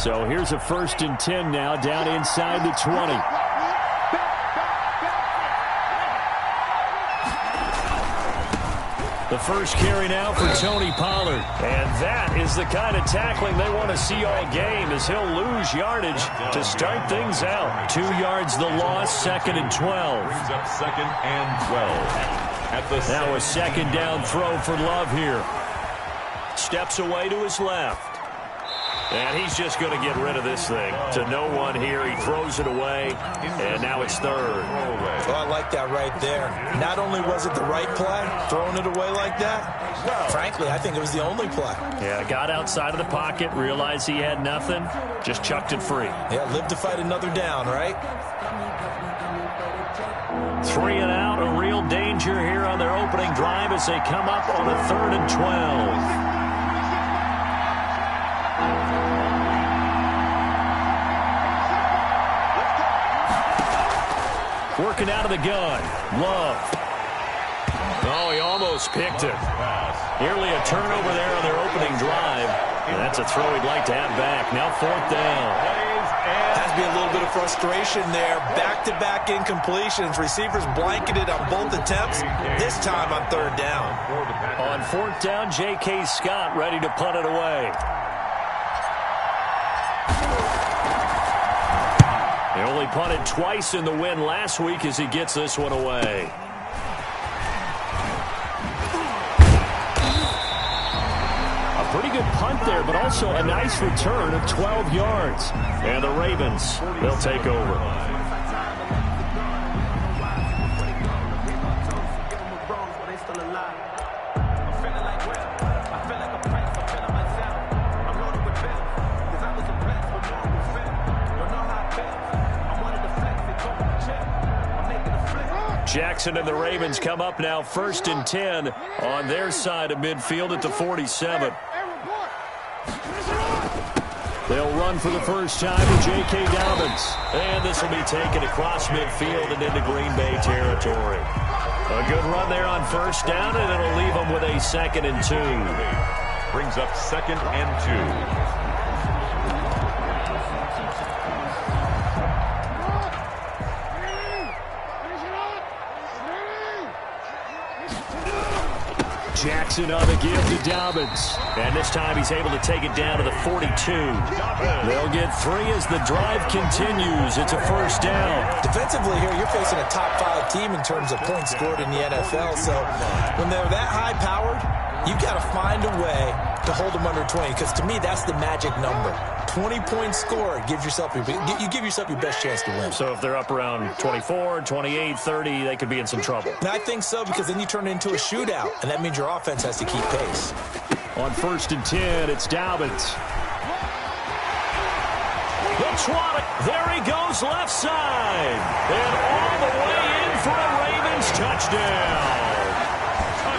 So here's a 1st and 10 now, down inside the 20. The first carry now for Tony Pollard. And that is the kind of tackling they want to see all game, as he'll lose yardage to start things out. 2 yards the loss, 2nd and 12. Brings up 2nd and 12. Now a 2nd down throw for Love here. Steps away to his left. And he's just going to get rid of this thing. To no one here. He throws it away. And now it's 3rd. Oh, I like that right there. Not only was it the right play, throwing it away like that, frankly, I think it was the only play. Yeah, got outside of the pocket, realized he had nothing, just chucked it free. Yeah, live to fight another down, right? 3 and out, a real danger here on their opening drive as they come up on a 3rd and 12. Working out of the gun. Love. Oh, he almost picked it. Nearly a turnover there on their opening drive. And that's a throw he'd like to have back. Now 4th down. Has to be a little bit of frustration there. Back-to-back incompletions. Receivers blanketed on both attempts. This time on 3rd down. On 4th down, J.K. Scott ready to punt it away. He only punted twice in the win last week as he gets this one away. A pretty good punt there, but also a nice return of 12 yards. And the Ravens, they'll take over. Jackson and the Ravens come up now 1st and 10 on their side of midfield at the 47. They'll run for the first time with J.K. Dobbins. And this will be taken across midfield and into Green Bay territory. A good run there on 1st down, and it'll leave them with a 2nd and 2. Brings up 2nd and 2. Jackson on the give to Dobbins. And this time he's able to take it down to the 42. They'll get 3 as the drive continues. It's a 1st down. Defensively here, you're facing a top-5 team in terms of points scored in the NFL. So when they're that high-powered, you've got to find a way to hold them under 20. Because to me, that's the magic number. 20-point score gives yourself you give yourself your best chance to win. So if they're up around 24, 28, 30, they could be in some trouble. And I think so, because then you turn it into a shootout, and that means your offense has to keep pace. On 1st and 10, it's Dobbins. He'll swat it. There he goes, left side. And all the way in for a Ravens touchdown.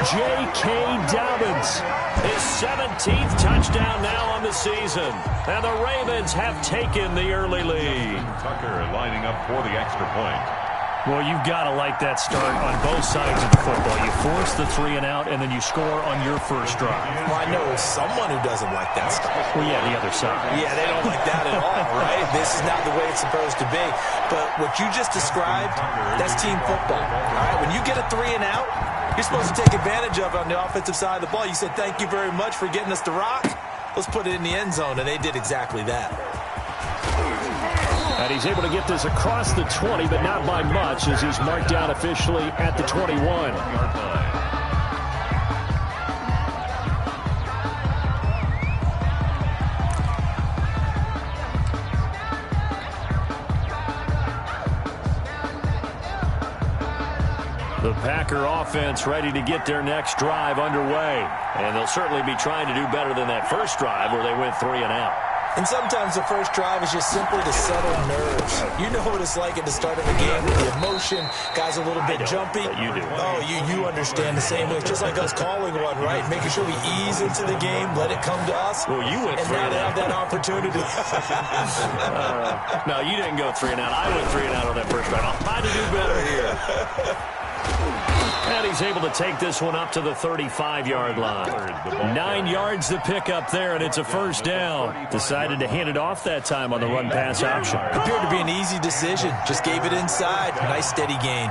J.K. Dobbins, his 17th touchdown now on the season. And the Ravens have taken the early lead. Tucker lining up for the extra point. Well, you've got to like that start on both sides of the football. You force the 3 and out, and then you score on your first drive. Well, I know someone who doesn't like that start. Well, yeah, the other side. Yeah, they don't like that at all, right? This is not the way it's supposed to be. But what you just described, that's team football. All right, when you get a 3 and out, you're supposed to take advantage of it on the offensive side of the ball. You said, thank you very much for getting us to rock. Let's put it in the end zone, and they did exactly that. And he's able to get this across the 20, but not by much, as he's marked down officially at the 21. The Packer offense ready to get their next drive underway. And they'll certainly be trying to do better than that first drive where they went 3 and out. And sometimes the first drive is just simply to settle nerves. You know what it's like at the start of a game with the emotion. Guys a little bit jumpy. You do. Oh, you understand the same way. It's just like us calling one, right? Making sure we ease into the game, let it come to us. Well, you went 3 and and now out. they have that opportunity. No, you didn't go 3 and out. I went 3 and out on that first drive. I'll try to do better here. And he's able to take this one up to the 35-yard line. 9 yards to pick up there, and it's a first down. Decided to hand it off that time on the run-pass option. Appeared to be an easy decision. Just gave it inside. Nice steady gain.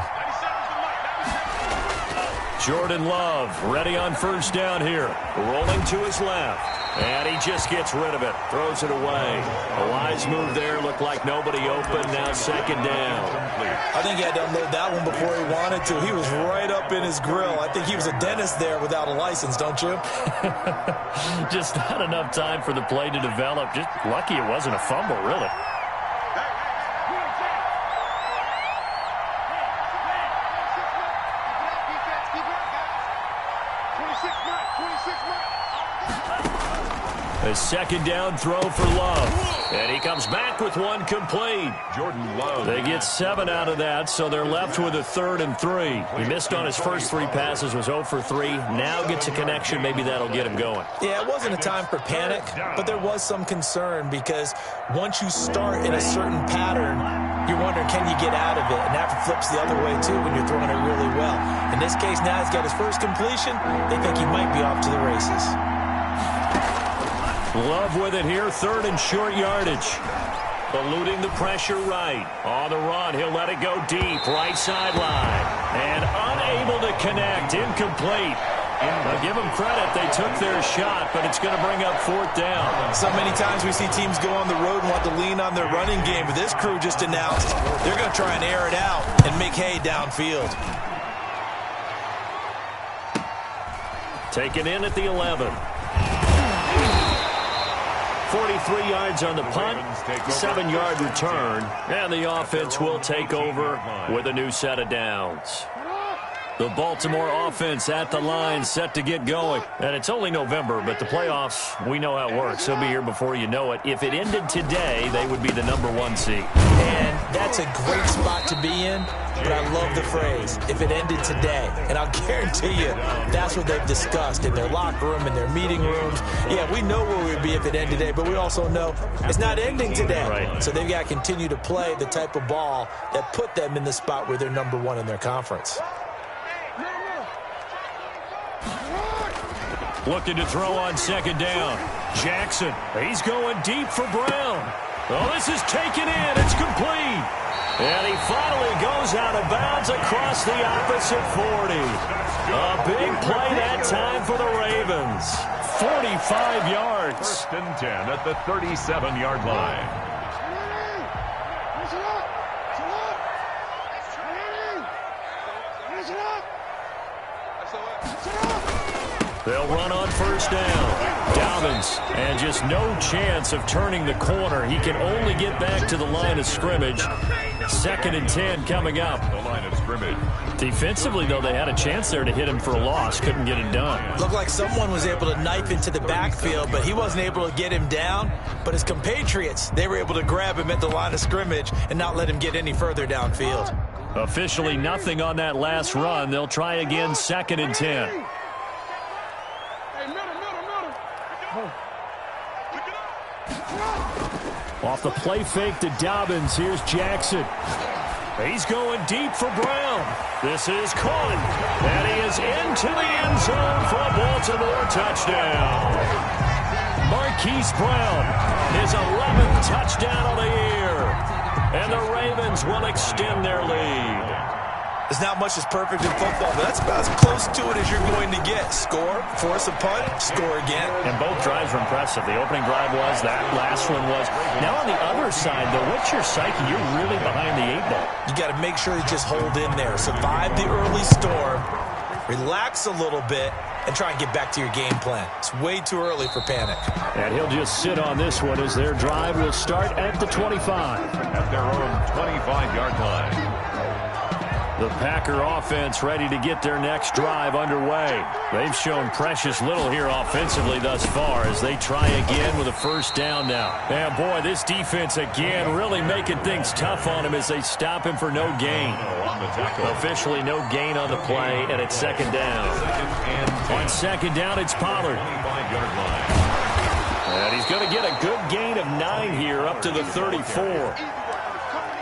Jordan Love ready on first down here. Rolling to his left. And he just gets rid of it. Throws it away. A wise move there. Looked like nobody open. Now second down. I think he had to unload that one before he wanted to. He was right up in his grill. I think he was a dentist there without a license, don't you? Just not enough time for the play to develop. Just lucky it wasn't a fumble, really. A second down throw for Love. And he comes back with one complete. Jordan Love. They get 7 out of that, so they're left with a 3rd and 3. He missed on his first 3 passes, was 0 for 3. Now gets a connection. Maybe that'll get him going. Yeah, it wasn't a time for panic, but there was some concern because once you start in a certain pattern, you're wondering, can you get out of it? And that flips the other way, too, when you're throwing it really well. In this case, now he's got his first completion. They think he might be off to the races. Love with it here, 3rd and short yardage. Eluding the pressure right. On the run, he'll let it go deep, right sideline. And unable to connect, incomplete. Now give them credit, they took their shot, but it's going to bring up 4th down. So many times we see teams go on the road and want to lean on their running game, but this crew just announced they're going to try and air it out and make hay downfield. Taken in at the 11. 43 yards on the punt, 7-yard return, and the offense will take over with a new set of downs. The Baltimore offense at the line, set to get going. And it's only November, but the playoffs, we know how it works. They'll be here before you know it. If it ended today, they would be the #1 seed. And that's a great spot to be in, but I love the phrase, if it ended today. And I'll guarantee you, that's what they've discussed in their locker room, in their meeting rooms. Yeah, we know where we'd be if it ended today, but we also know it's not ending today. Right. So they've got to continue to play the type of ball that put them in the spot where they're #1 in their conference. Looking to throw on second down. Jackson, he's going deep for Brown. Oh, this is taken in. It's complete. And he finally goes out of bounds across the opposite 40. A big play that time for the Ravens. 45 yards. 1st and 10 at the 37-yard line. They'll run on first down. Dobbins, and just no chance of turning the corner. He can only get back to the line of scrimmage. 2nd and 10 coming up. The line of scrimmage. Defensively, though, they had a chance there to hit him for a loss. Couldn't get it done. Looked like someone was able to knife into the backfield, but he wasn't able to get him down. But his compatriots, they were able to grab him at the line of scrimmage and not let him get any further downfield. Officially nothing on that last run. They'll try again, 2nd and 10. Off the play fake to Dobbins. Here's Jackson. He's going deep for Brown. This is caught. And he is into the end zone for a Baltimore touchdown. Marquise Brown, his 11th touchdown of the year. And the Ravens will extend their lead. There's not much that's perfect in football, but that's about as close to it as you're going to get. Score, force a punt, score again. And both drives were impressive. The opening drive was, that last one was. Now on the other side, though, what's your psyche? You're really behind the 8-ball. You got to make sure you just hold in there. Survive the early storm, relax a little bit, and try and get back to your game plan. It's way too early for panic. And he'll just sit on this one as their drive will start at the 25. At their own 25-yard line. The Packer offense ready to get their next drive underway. They've shown precious little here offensively thus far as they try again with a first down now. And boy, this defense again really making things tough on him as they stop him for no gain. Officially no gain on the play, and it's 2nd down. On 2nd down, it's Pollard. And he's going to get a good gain of 9 here up to the 34.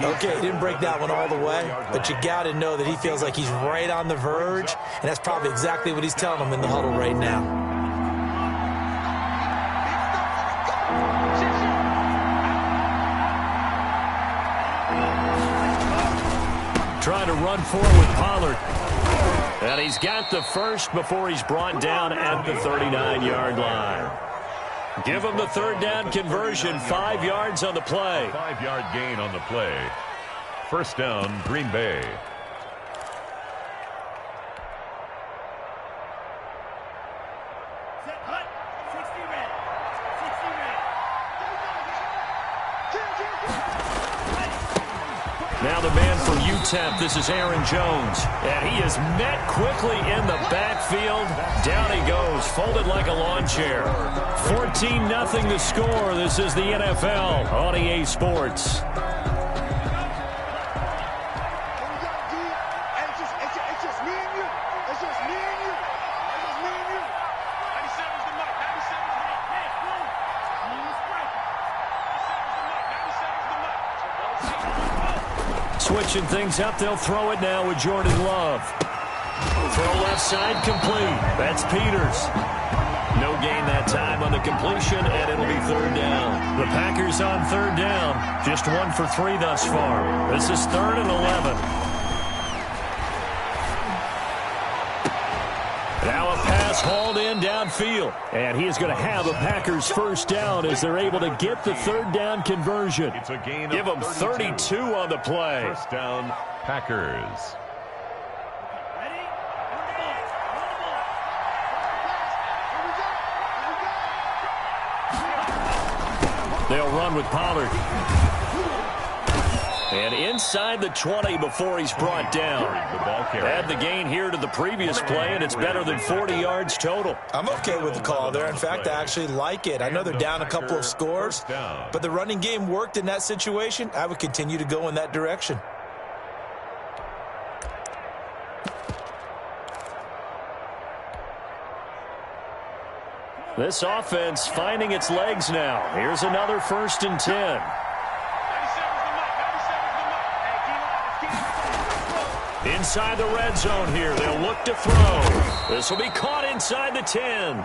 Okay, he didn't break that one all the way, but you got to know that he feels like he's right on the verge, and that's probably exactly what he's telling them in the huddle right now. Trying to run forward with Pollard. And he's got the first before he's brought down at the 39-yard line. Give him the third down conversion, 5 yards on the play. 5-yard gain on the play. First down, Green Bay. Now the man from UTEP, this is Aaron Jones. And he is met quickly in the backfield. Down he goes, folded like a lawn chair. 14-0 the score. This is the NFL on EA Sports. Switching things up, they'll throw it now with Jordan Love. Throw left side, complete. That's Peters. No gain that time on the completion, and it'll be third down. The Packers on third down, just 1 for 3 thus far. This is 3rd and 11. Now a pass hauled in downfield. And he is going to have a Packers first down as they're able to get the third down conversion. It's a gain of Give them 32 on the play. First down, Packers. They'll run with Pollard. And inside the 20 before he's brought down. Add the gain here to the previous play, and it's better than 40 yards total. I'm okay with the call there. In fact, I actually like it. I know they're down a couple of scores, but the running game worked in that situation. I would continue to go in that direction. This offense finding its legs now. Here's another 1st and 10. Inside the red zone here. They'll look to throw. This will be caught inside the 10.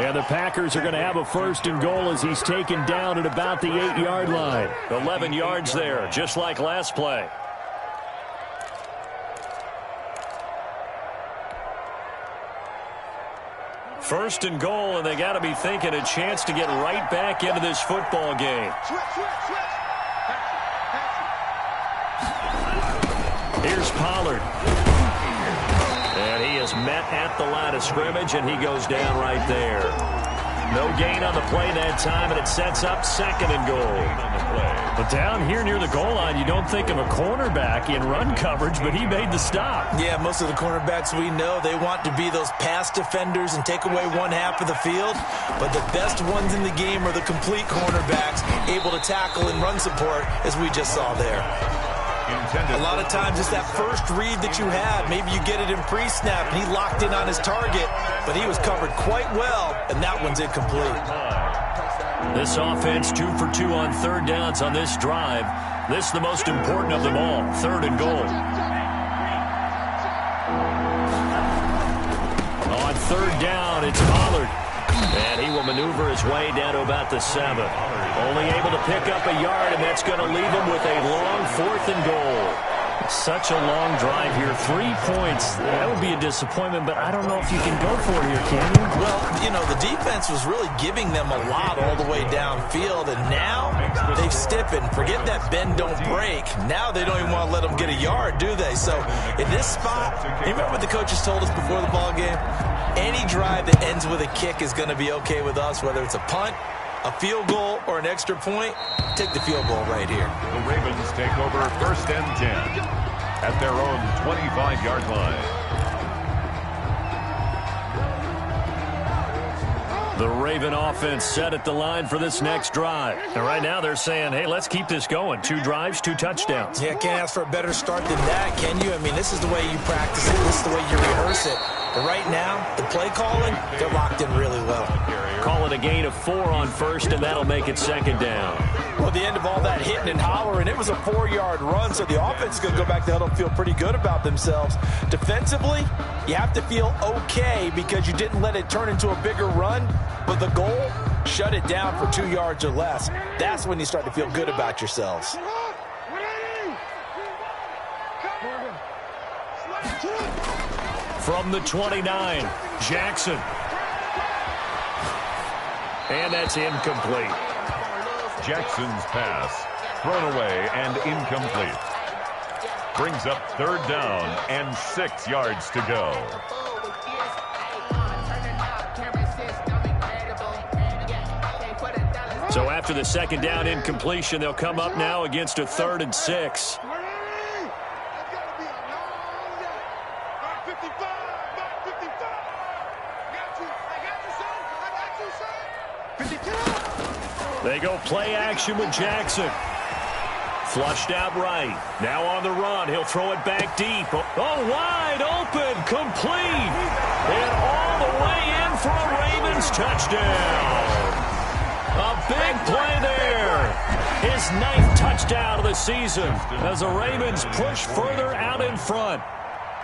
And the Packers are going to have a 1st and goal as he's taken down at about the 8-yard line. 11 yards there, just like last play. First and goal, and they got to be thinking a chance to get right back into this football game. Here's Pollard. And he is met at the line of scrimmage, and he goes down right there. No gain on the play that time, and it sets up 2nd and goal. But down here near the goal line, you don't think of a cornerback in run coverage, but he made the stop. Yeah, most of the cornerbacks we know, they want to be those pass defenders and take away one half of the field. But the best ones in the game are the complete cornerbacks, able to tackle and run support, as we just saw there. A lot of times it's that first read that you had. Maybe you get it in pre-snap, and he locked in on his target, but he was covered quite well, and that one's incomplete. This offense 2 for 2 on third downs on this drive. This is the most important of them all, 3rd and goal. On third down, it's Pollard. And he will maneuver his way down to about the 7. Only able to pick up a yard, and that's going to leave him with a long 4th and goal. Such a long drive here. 3 points. That would be a disappointment, but I don't know if you can go for it here, can you? Well, you know, the defense was really giving them a lot all the way downfield, and now they've stiffened. Forget that bend, don't break. Now they don't even want to let them get a yard, do they? So in this spot, remember what the coaches told us before the ball game? Any drive that ends with a kick is going to be okay with us, whether it's a punt, a field goal, or an extra point. Take the field goal right here. The Ravens take over 1st and 10 at their own 25-yard line. The Raven offense set at the line for this next drive. And right now they're saying, hey, let's keep this going. 2 drives, 2 touchdowns. Yeah, can't ask for a better start than that, can you? I mean, this is the way you practice it. This is the way you rehearse it. But right now, the play calling, they're locked in really well. Call it a gain of 4 on first, and that'll make it second down. Well, at the end of all that hitting and hollering, it was a 4-yard run, so the offense is going to go back to huddle and feel pretty good about themselves. Defensively, you have to feel okay because you didn't let it turn into a bigger run, but the goal, shut it down for 2 yards or less. That's when you start to feel good about yourselves. From the 29, Jackson. And that's incomplete. Jackson's pass thrown away and incomplete. Brings up 3rd down and 6 yards to go. So after the second down incompletion, they'll come up now against a 3rd and 6. They go play action with Jackson. Flushed out right. Now on the run. He'll throw it back deep. Oh, wide open. Complete. And all the way in for a Ravens touchdown. A big play there. His 9th touchdown of the season as the Ravens push further out in front.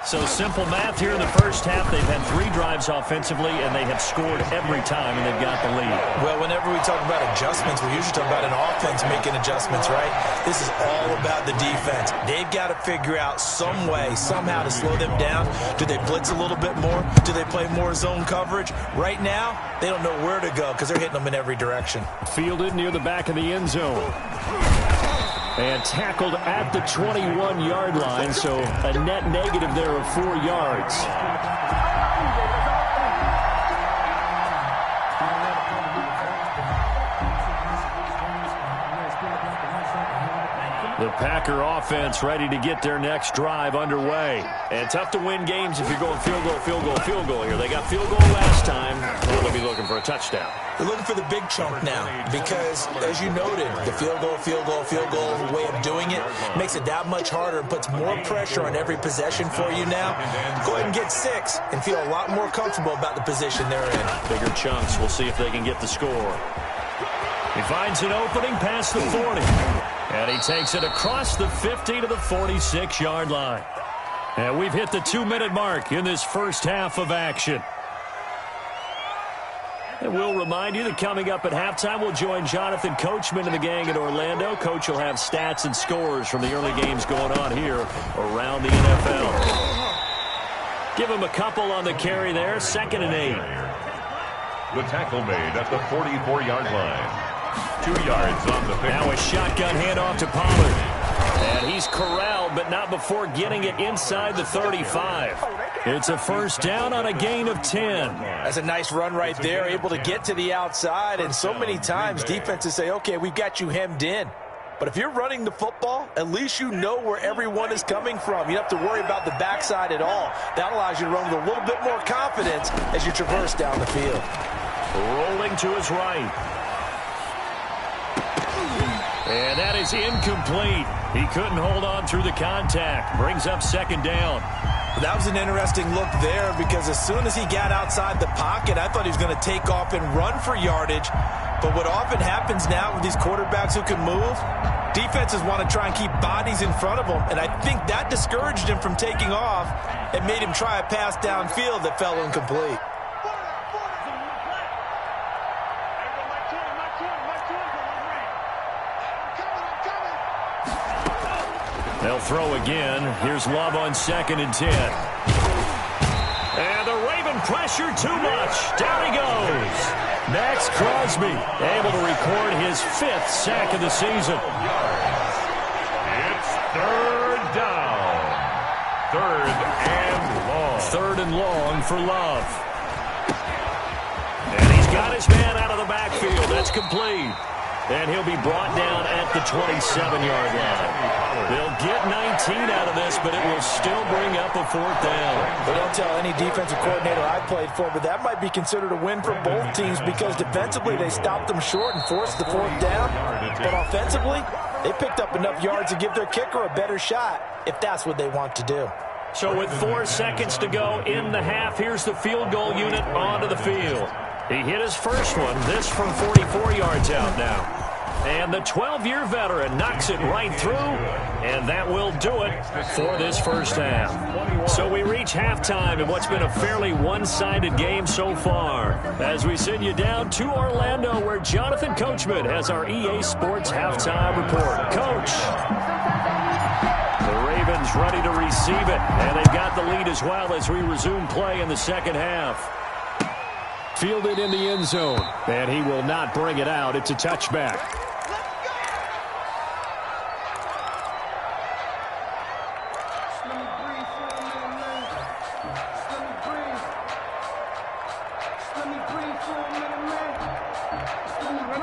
So simple math here in the first half. They've had 3 drives offensively, and they have scored every time, and they've got the lead. Well, whenever we talk about adjustments, we usually talk about an offense making adjustments, right? This is all about the defense. They've got to figure out some way, somehow to slow them down. Do they blitz a little bit more? Do they play more zone coverage? Right now, they don't know where to go because they're hitting them in every direction. Fielded near the back of the end zone. And tackled at the 21-yard line, so a net negative there of 4 yards. The Packer offense ready to get their next drive underway. And tough to win games if you're going field goal, field goal, field goal here. They got field goal last time. Now they'll be looking for a touchdown. They're looking for the big chunk now because, as you noted, the field goal way of doing it makes it that much harder and puts more pressure on every possession for you now. Go ahead and get 6 and feel a lot more comfortable about the position they're in. Bigger chunks. We'll see if they can get the score. He finds an opening past the 40. And he takes it across the 50 to the 46-yard line. And we've hit the 2-minute mark in this first half of action. And we'll remind you that coming up at halftime, we'll join Jonathan Coachman and the gang in Orlando. Coach will have stats and scores from the early games going on here around the NFL. Give him a couple on the carry there. 2nd and 8. The tackle made at the 44-yard line. 2 yards on the pick. Now a shotgun handoff to Pollard. And he's corralled, but not before getting it inside the 35. It's a first down on a gain of 10. That's a nice run right there, able to get to the outside. And so many times defenses say, okay, we've got you hemmed in. But if you're running the football, at least you know where everyone is coming from. You don't have to worry about the backside at all. That allows you to run with a little bit more confidence as you traverse down the field. Rolling to his right. And that is incomplete. He couldn't hold on through the contact. Brings up 2nd down. That was an interesting look there because as soon as he got outside the pocket, I thought he was going to take off and run for yardage. But what often happens now with these quarterbacks who can move, defenses want to try and keep bodies in front of them. And I think that discouraged him from taking off and made him try a pass downfield that fell incomplete. They'll throw again. Here's Love on 2nd and 10. And the Raven pressure too much. Down he goes. Max Crosby able to record his 5th sack of the season. It's 3rd down. 3rd and long. 3rd and long for Love. And he's got his man out of the backfield. That's complete. And he'll be brought down at the 27-yard line. They'll get 19 out of this, but it will still bring up a 4th down. Well, don't tell any defensive coordinator I played for, but that might be considered a win for both teams because defensively they stopped them short and forced the 4th down. But offensively, they picked up enough yards to give their kicker a better shot if that's what they want to do. So with 4 seconds to go in the half, here's the field goal unit onto the field. He hit his first one, this from 44 yards out now. And the 12-year veteran knocks it right through, and that will do it for this first half. So we reach halftime in what's been a fairly one-sided game so far. As we send you down to Orlando, where Jonathan Coachman has our EA Sports halftime report. Coach. The Ravens ready to receive it, and they've got the lead as well as we resume play in the second half. Fielded in the end zone, and he will not bring it out. It's a touchback.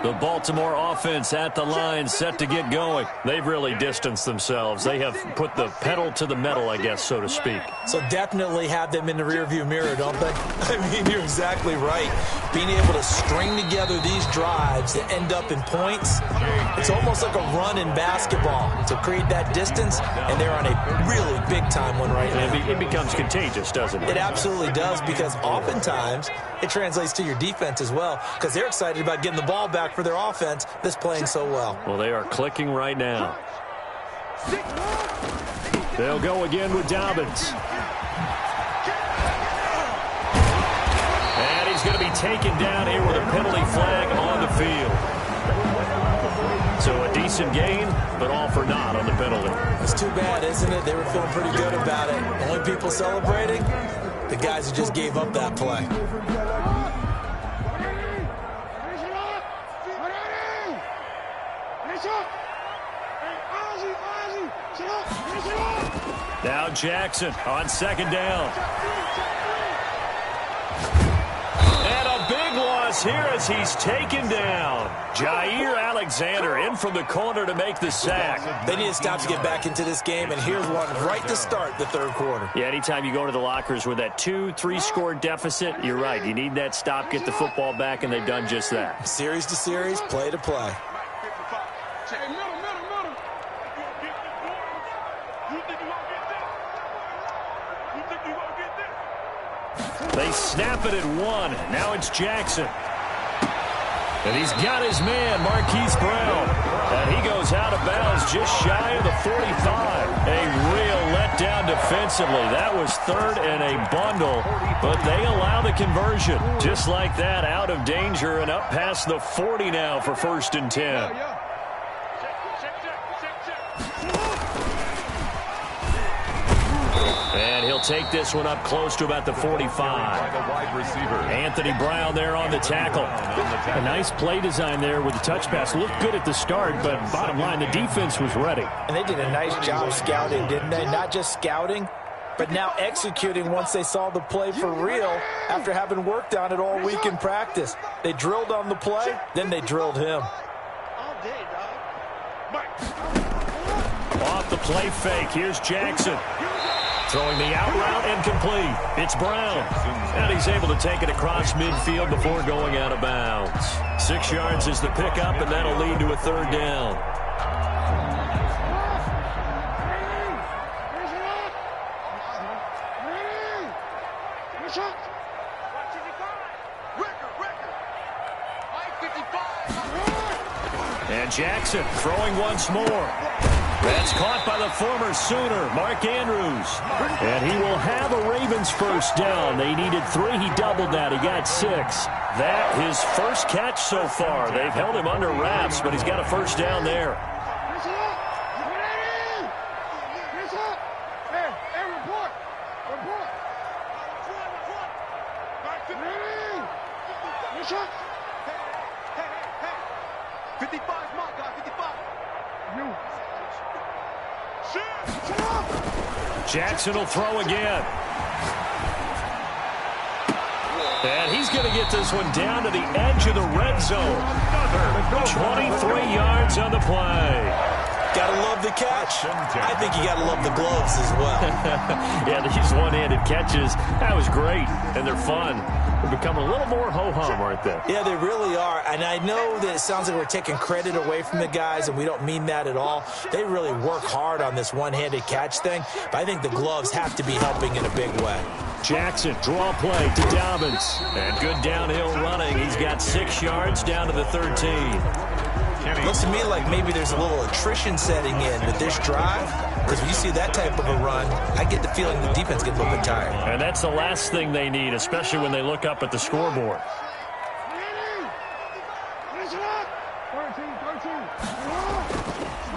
The Baltimore offense at the line, set to get going. They've really distanced themselves. They have put the pedal to the metal, I guess, so to speak. So definitely have them in the rearview mirror, don't they? I mean, you're exactly right. Being able to string together these drives that end up in points, it's almost like a run in basketball to create that distance, and they're on a really big-time one right now. It becomes contagious, doesn't it? It absolutely does, because oftentimes it translates to your defense as well, because they're excited about getting the ball back for their offense that's playing so well. Well, they are clicking right now. They'll go again with Dobbins. And he's going to be taken down here with a penalty flag on the field. So a decent gain, but all for naught on the penalty. It's too bad, isn't it? They were feeling pretty good about it. Only people celebrating, the guys who just gave up that play. Now Jackson on second down. And a big loss here as he's taken down. Jair Alexander in from the corner to make the sack. They need to stop to get back into this game, and here's one right to start the third quarter. Yeah, anytime you go to the lockers with that 2-3 score deficit, you're right. You need that stop, get the football back, and they've done just that. Series to series, play to play. They snap it at 1. Now it's Jackson. And he's got his man, Marquise Brown. And he goes out of bounds just shy of the 45. A real letdown defensively. That was third and a bundle, but they allow the conversion. Just like that, out of danger and up past the 40 now for 1st and 10. And he'll take this one up close to about the 45. Anthony Brown there on the tackle. A nice play design there with the touch pass. Looked good at the start, but bottom line, the defense was ready. And they did a nice job scouting, didn't they? Not just scouting, but now executing once they saw the play for real after having worked on it all week in practice. They drilled on the play, then they drilled him. Off the play fake, here's Jackson. Throwing the out route incomplete. It's Brown. And he's able to take it across midfield before going out of bounds. 6 yards is the pickup, and that'll lead to a 3rd down. And Jackson throwing once more. That's caught by the former Sooner, Mark Andrews. And he will have a Ravens first down. They needed 3. He doubled that. He got 6. That his first catch so far. They've held him under wraps, but he's got a first down there. Jackson will throw again. And he's going to get this one down to the edge of the red zone. 23 yards on the play. Gotta love the catch. I think you gotta love the gloves as well. Yeah, these one-handed catches, that was great, and they're fun. They're becoming a little more ho-hum, aren't they? Yeah, they really are. And I know that it sounds like we're taking credit away from the guys, and we don't mean that at all. They really work hard on this one-handed catch thing, but I think the gloves have to be helping in a big way. Jackson, draw play to Dobbins. And good downhill running. He's got 6 yards down to the 13. Looks to me like maybe there's a little attrition setting in with this drive, because when you see that type of a run, I get the feeling the defense gets a little bit tired. And that's the last thing they need, especially when they look up at the scoreboard.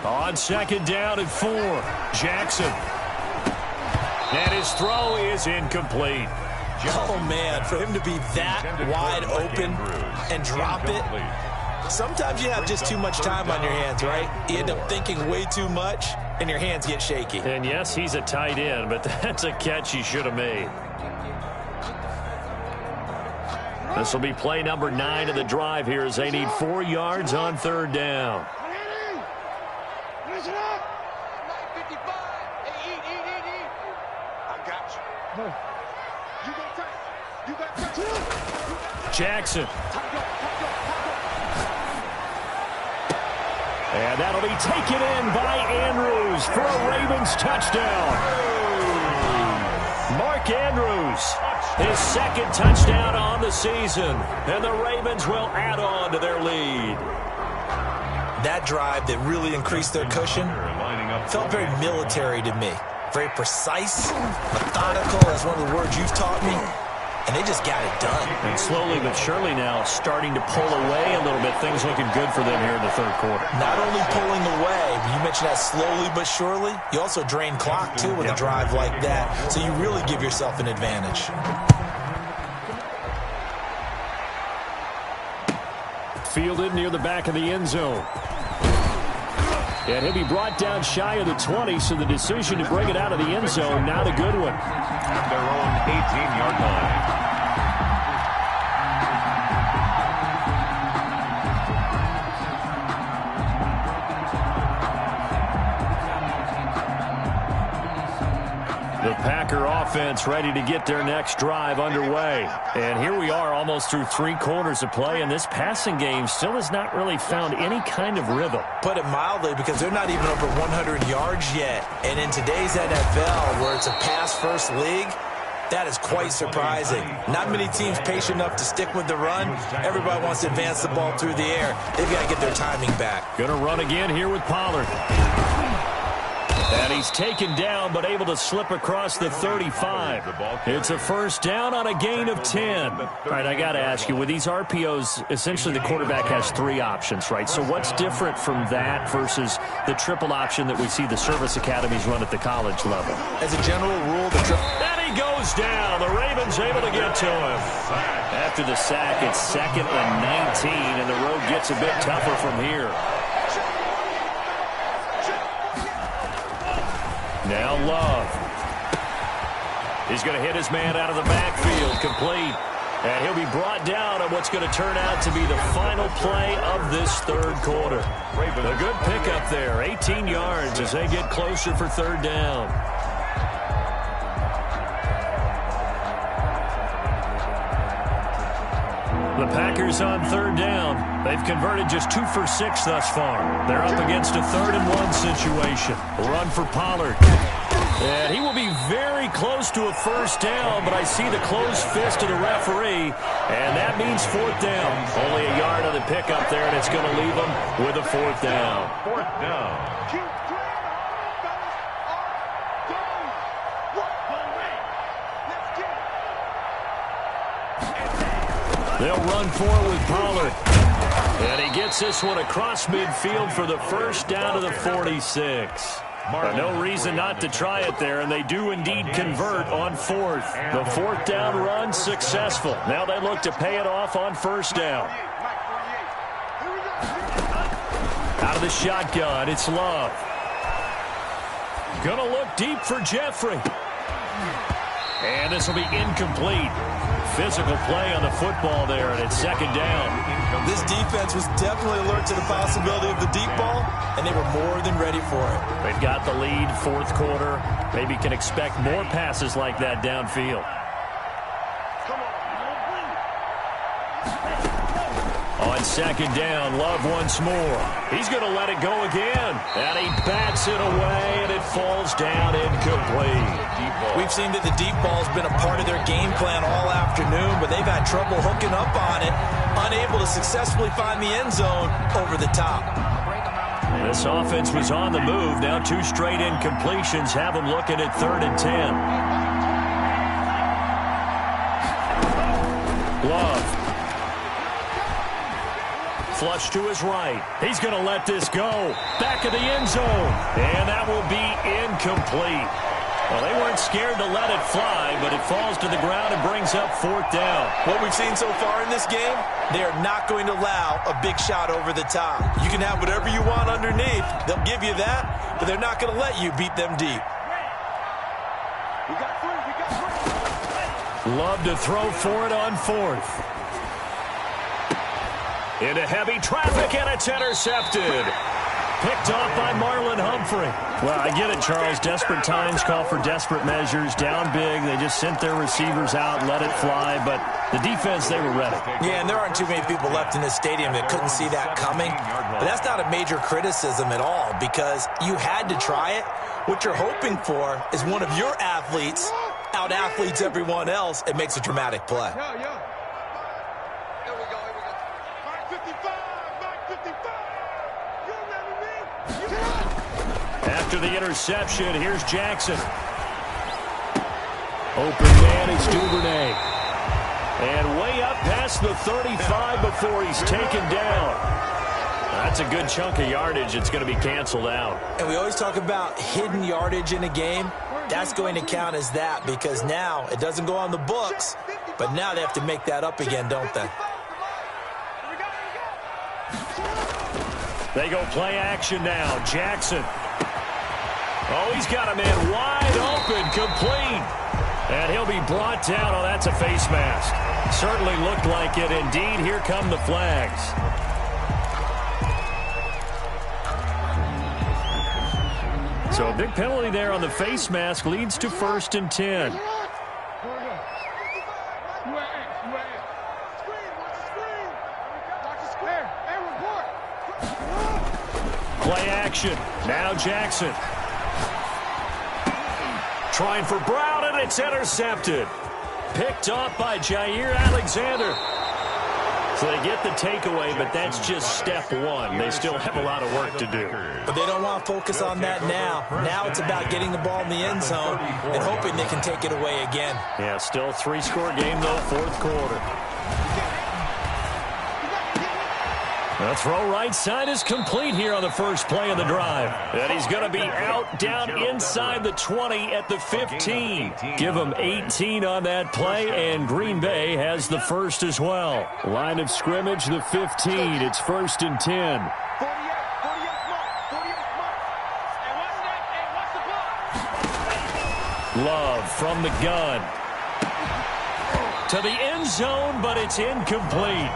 On second down and 4, Jackson. And his throw is incomplete. Oh, man, for him to be that wide open and drop it. Sometimes you have just too much time on your hands, right? You end up thinking way too much, and your hands get shaky. And yes, he's a tight end, but that's a catch he should have made. This will be play number 9 of the drive here as they need 4 yards on third down. Jackson. And that'll be taken in by Andrews for a Ravens touchdown. Mark Andrews, his second touchdown on the season. And the Ravens will add on to their lead. That drive that really increased their cushion felt very military to me. Very precise, methodical, that's one of the words you've taught me. And they just got it done. And slowly but surely now starting to pull away a little bit. Things looking good for them here in the third quarter. Not only pulling away, you mentioned that slowly but surely, you also drain clock, too, with a drive like that. So you really give yourself an advantage. Fielded near the back of the end zone. And he'll be brought down shy of the 20, so the decision to bring it out of the end zone, not a good one. At their own 18-yard line. The Packer offense ready to get their next drive underway. And here we are almost through 3 quarters of play, and this passing game still has not really found any kind of rhythm. Put it mildly, because they're not even over 100 yards yet. And in today's NFL, where it's a pass-first league, that is quite surprising. Not many teams patient enough to stick with the run. Everybody wants to advance the ball through the air. They've got to get their timing back. Going to run again here with Pollard. And he's taken down, but able to slip across the 35. It's a first down on a gain of 10. All right, I got to ask you, with these RPOs, essentially the quarterback has 3 options, right? So what's different from that versus the triple option that we see the service academies run at the college level? As a general rule, the triple... And he goes down. The Ravens able to get to him. After the sack, it's 2nd and 19, and the road gets a bit tougher from here. Now Love. He's going to hit his man out of the backfield, complete. And he'll be brought down on what's going to turn out to be the final play of this third quarter. A good pickup there, 18 yards as they get closer for third down. The Packers on third down. They've converted just 2 for 6 thus far. They're up against a 3rd and 1 situation. A run for Pollard. And he will be very close to a first down, but I see the closed fist of the referee, and that means 4th down. Only a yard on the pickup there, and it's going to leave them with a 4th down. 4th down. They'll run forward with Pollard. And he gets this one across midfield for the first down to the 46. No reason not to try it there, and they do indeed convert on 4th. The 4th down run successful. Now they look to pay it off on first down. Out of the shotgun, it's Love. Gonna look deep for Jeffrey. And this will be incomplete. physical play on the football there, and it's second down. This defense was definitely alert to the possibility of the deep ball, and they were more than ready for it. They've got the lead, fourth quarter. Maybe can expect more passes like that downfield. On second down, Love once more. He's going to let it go again. And he bats it away, and it falls down incomplete. We've seen that the deep ball's been a part of their game plan all afternoon, but they've had trouble hooking up on it, unable to successfully find the end zone over the top. This offense was on the move. Now 2 straight incompletions have them looking at 3rd and 10. Love. Flush to his right. He's going to let this go. Back of the end zone. And that will be incomplete. Well, they weren't scared to let it fly, but it falls to the ground and brings up 4th down. What we've seen so far in this game, they are not going to allow a big shot over the top. You can have whatever you want underneath. They'll give you that, but they're not going to let you beat them deep. Love to throw for it on 4th. Into heavy traffic, and it's intercepted. Picked off by Marlon Humphrey. Well, I get it, Charles. Desperate times call for desperate measures. Down big, they just sent their receivers out, let it fly. But the defense, they were ready. Yeah, and there aren't too many people left in this stadium that couldn't see that coming. But that's not a major criticism at all, because you had to try it. What you're hoping for is one of your athletes out-athletes everyone else and makes a dramatic play. After the interception, here's Jackson. Open man is Duvernay. And way up past the 35 before he's taken down. That's a good chunk of yardage. It's going to be canceled out. And we always talk about hidden yardage in a game. That's going to count as that because now it doesn't go on the books, but now they have to make that up again, don't they? They go play action now. Jackson. Oh, he's got a man wide open, complete. And he'll be brought down. Oh, that's a face mask. Certainly looked like it. Indeed, here come the flags. So a big penalty there on the face mask leads to 1st and 10. Play action. Now Jackson. Trying for Brown, and it's intercepted. Picked off by Jair Alexander. So they get the takeaway, but that's just step one. They still have a lot of work to do. But they don't want to focus on that now. Now it's about getting the ball in the end zone and hoping they can take it away again. Yeah, still 3-score game, though, 4th quarter. The throw right side is complete here on the first play of the drive. And he's going to be out down inside the 20 at the 15. Give him 18 on that play, and Green Bay has the first as well. Line of scrimmage, the 15. It's 1st and 10. Love from the gun. To the end zone, but it's incomplete.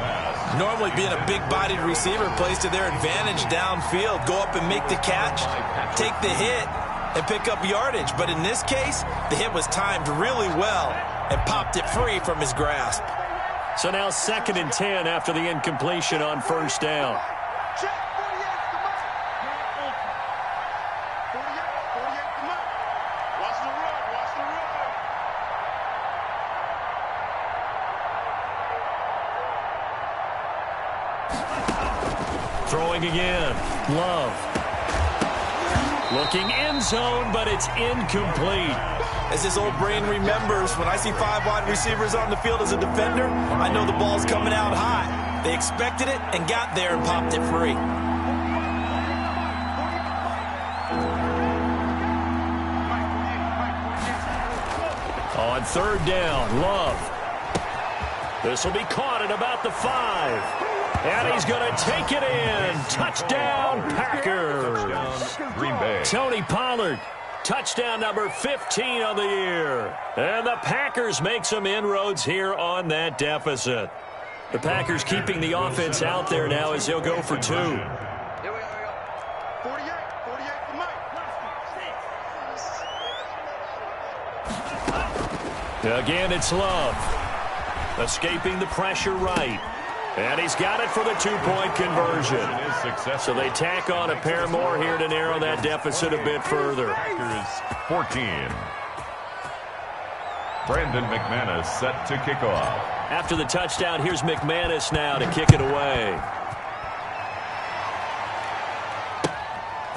Normally being a big-bodied receiver plays to their advantage downfield. Go up and make the catch, take the hit, and pick up yardage. But in this case, the hit was timed really well and popped it free from his grasp. So now 2nd and 10 after the incompletion on 1st down. Throwing again. Love. Looking end zone, but it's incomplete. As his old brain remembers, when I see 5 wide receivers on the field as a defender, I know the ball's coming out high. They expected it and got there and popped it free. On 3rd down, Love. This will be caught at about the 5. And he's going to take it in. Touchdown, Packers. Green Bay. Tony Pollard Touchdown number 15 on the year. And the Packers make some inroads here on that deficit. The Packers keeping the offense out there now as they'll go for 2. Again, it's Love. Escaping the pressure right. And he's got it for the 2-point conversion. So they tack on a pair more here to narrow that deficit a bit further. Packers 14. Brandon McManus set to kick off. After the touchdown, here's McManus now to kick it away.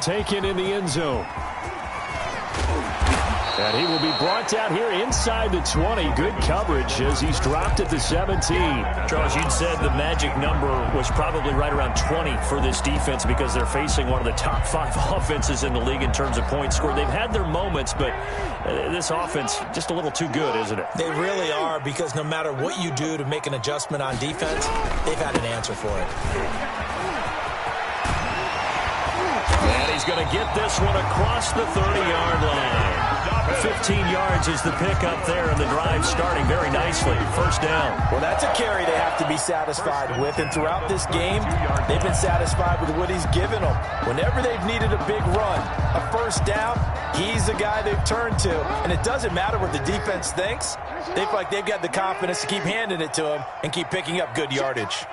Taken in the end zone. And he will be brought down here inside the 20. Good coverage as he's dropped at the 17. Charles, you'd said the magic number was probably right around 20 for this defense because they're facing one of the top 5 offenses in the league in terms of points scored. They've had their moments, but this offense just a little too good, isn't it? They really are, because no matter what you do to make an adjustment on defense, they've had an answer for it. And he's going to get this one across the 30-yard line. 15 yards is the pickup there, and the drive starting very nicely. First down. Well, that's a carry they have to be satisfied with, and throughout this game, they've been satisfied with what he's given them. Whenever they've needed a big run, a first down, he's the guy they've turned to. And it doesn't matter what the defense thinks. They feel like they've got the confidence to keep handing it to him and keep picking up good yardage.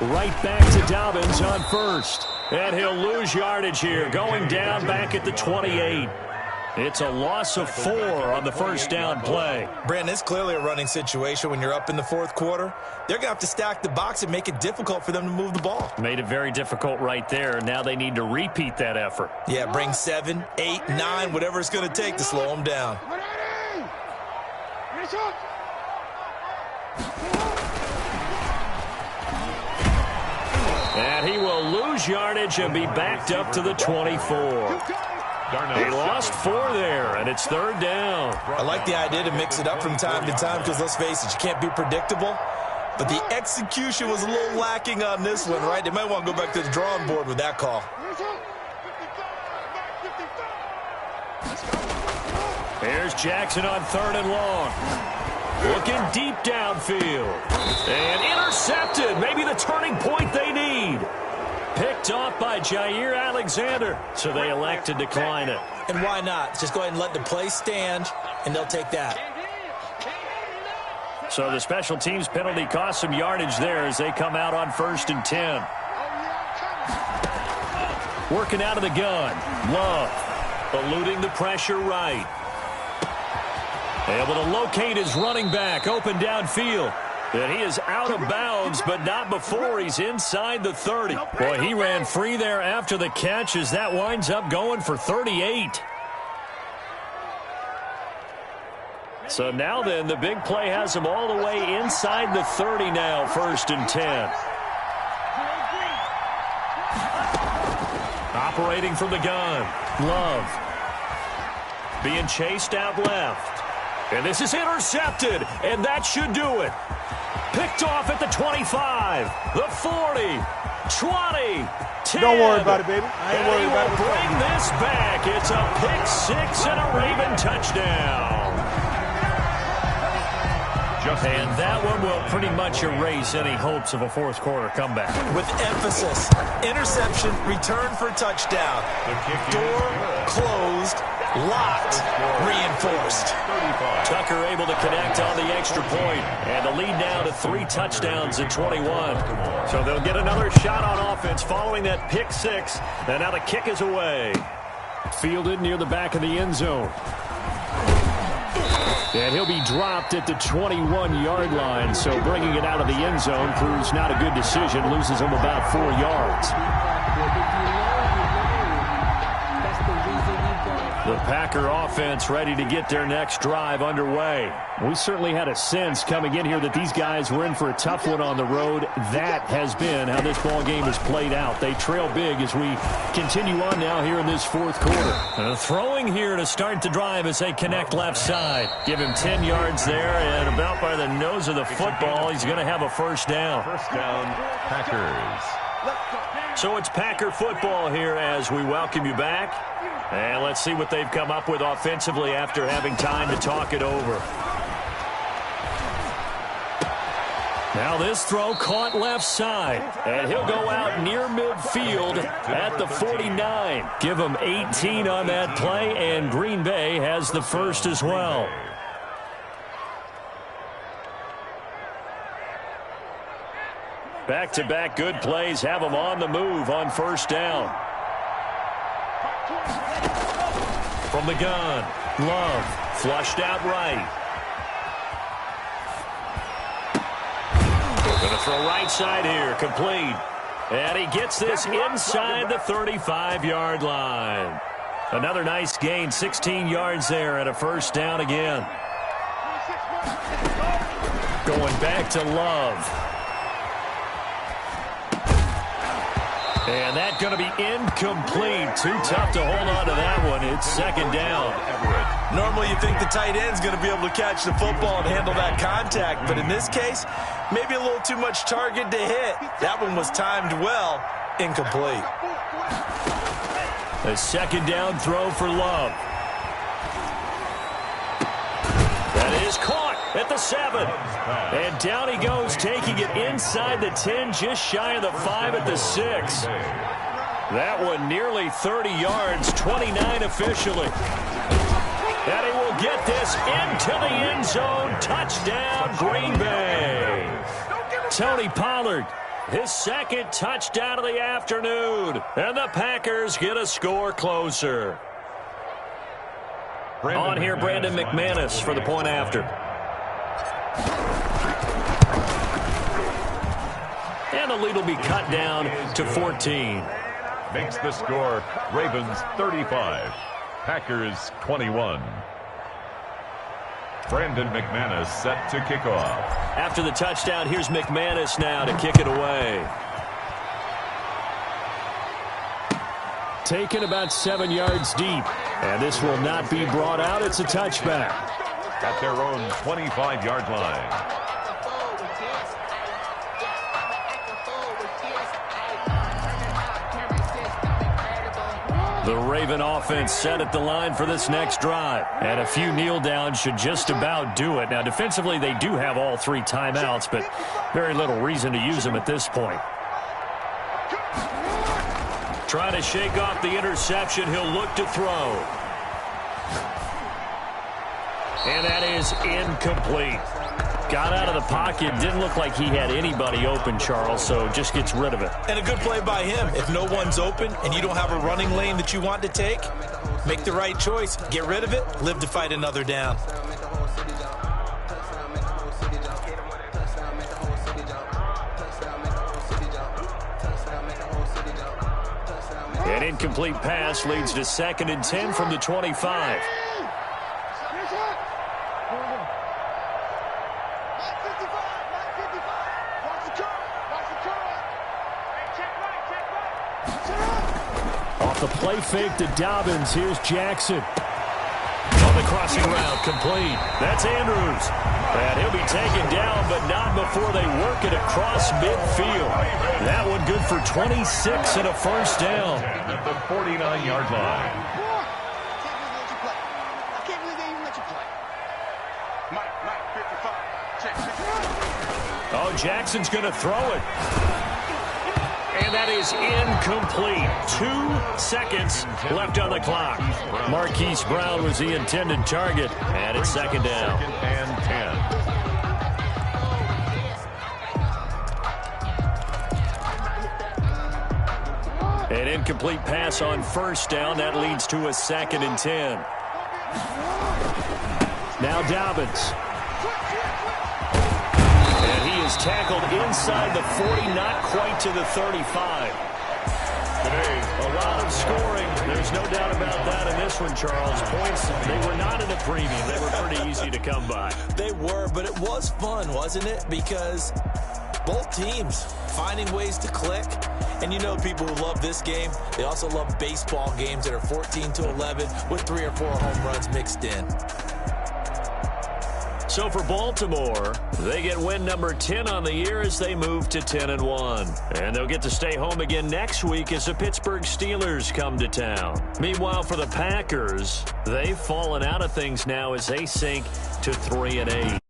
Right back to Dobbins on first. And he'll lose yardage here, going down back at the 28. It's a loss of 4 on the first down play. Brandon, it's clearly a running situation when you're up in the fourth quarter. They're going to have to stack the box and make it difficult for them to move the ball. Made it very difficult right there. Now they need to repeat that effort. Yeah, bring 7, 8, 9, whatever it's going to take to slow them down. And he will lose yardage and be backed up to the 24. He lost 4 there, and it's third down. I like the idea to mix it up from time to time because, let's face it, you can't be predictable. But the execution was a little lacking on this one, right? They might want to go back to the drawing board with that call. Here's Jackson on 3rd and long. Looking deep downfield. And intercepted. Maybe the turning point they need. Picked off by Jair Alexander. So they elect to decline it. And why not? Just go ahead and let the play stand, and they'll take that. So the special teams penalty cost some yardage there as they come out on 1st and 10. Working out of the gun. Love. Eluding the pressure right. Able to locate his running back, open downfield. And he is out of bounds, but not before he's inside the 30. Boy, he ran free there after the catch as that winds up going for 38. So now then, the big play has him all the way inside the 30 now, 1st and 10. Operating from the gun, Love. Being chased out left. And this is intercepted, and that should do it. Picked off at the 25, the 40, 20, 10. Don't worry about it, baby. I ain't worried about it. Bring this back. It's a pick 6 and a Raven touchdown. And that one will pretty much erase any hopes of a fourth quarter comeback. With emphasis, interception, return for touchdown. Door closed, locked, reinforced. Tucker able to connect on the extra point, and the lead now to 3 touchdowns at 21. So they'll get another shot on offense following that pick 6, and now the kick is away. Fielded near the back of the end zone. And he'll be dropped at the 21-yard line, so bringing it out of the end zone proves not a good decision, loses him about 4 yards. The Packer offense ready to get their next drive underway. We certainly had a sense coming in here that these guys were in for a tough one on the road. That has been how this ball game has played out. They trail big as we continue on now here in this fourth quarter. Throwing here to start the drive as they connect left side. Give him 10 yards there, and about by the nose of the football, he's going to have a first down. First down, Packers. So it's Packer football here as we welcome you back. And let's see what they've come up with offensively after having time to talk it over. Now this throw caught left side. And he'll go out near midfield at the 49. Give him 18 on that play, and Green Bay has the first as well. Back-to-back good plays have them on the move on first down. From the gun, Love flushed out right. Going to throw right side here, complete. And he gets this inside the 35-yard line. Another nice gain, 16 yards there and a first down again. Going back to Love. And that's going to be incomplete. Too tough to hold on to that one. It's second down. Normally you think the tight end's going to be able to catch the football and handle that contact. But in this case, maybe a little too much target to hit. That one was timed well. Incomplete. A second down throw for Love. That is caught at the 7. And down he goes, taking it inside the 10, just shy of the 5 at the 6. That one nearly 30 yards, 29 officially. And he will get this into the end zone. Touchdown, Green Bay. Tony Pollard, his second touchdown of the afternoon. And the Packers get a score closer. On here, Brandon McManus for the point after. And the lead will be cut down to 14. Makes the score Ravens 35, Packers 21. Brandon McManus set to kick off. After the touchdown, here's McManus now to kick it away. Taken about 7 yards deep. And this will not be brought out. It's a touchback. At their own 25-yard line. The Raven offense set at the line for this next drive. And a few kneel downs should just about do it. Now, defensively, they do have all 3 timeouts, but very little reason to use them at this point. Trying to shake off the interception. He'll look to throw. And that is incomplete. Got out of the pocket. Didn't look like he had anybody open, Charles, so just gets rid of it. And a good play by him. If no one's open and you don't have a running lane that you want to take, make the right choice. Get rid of it. Live to fight another down. An incomplete pass leads to 2nd and 10 from the 25. Off the play fake to Dobbins. Here's Jackson. On the crossing route, complete. That's Andrews. And he'll be taken down, but not before they work it across midfield. That one good for 26 and a first down. At the 49-yard line. Oh, Jackson's going to throw it. And that is incomplete. 2 seconds left on the clock. Marquise Brown was the intended target. And it's second down. 2nd and 10. An incomplete pass on first down. That leads to a 2nd and 10. Now Dobbins. And he is tackled inside the 40, not quite to the 35. A lot of scoring. There's no doubt about that in this one, Charles. Points, they were not in a premium. They were pretty easy to come by. They were, but it was fun, wasn't it? Because both teams finding ways to click. And you know people who love this game, they also love baseball games that are 14-11 with 3 or 4 home runs mixed in. So for Baltimore, they get win number 10 on the year as they move to 10-1. And they'll get to stay home again next week as the Pittsburgh Steelers come to town. Meanwhile, for the Packers, they've fallen out of things now as they sink to 3-8.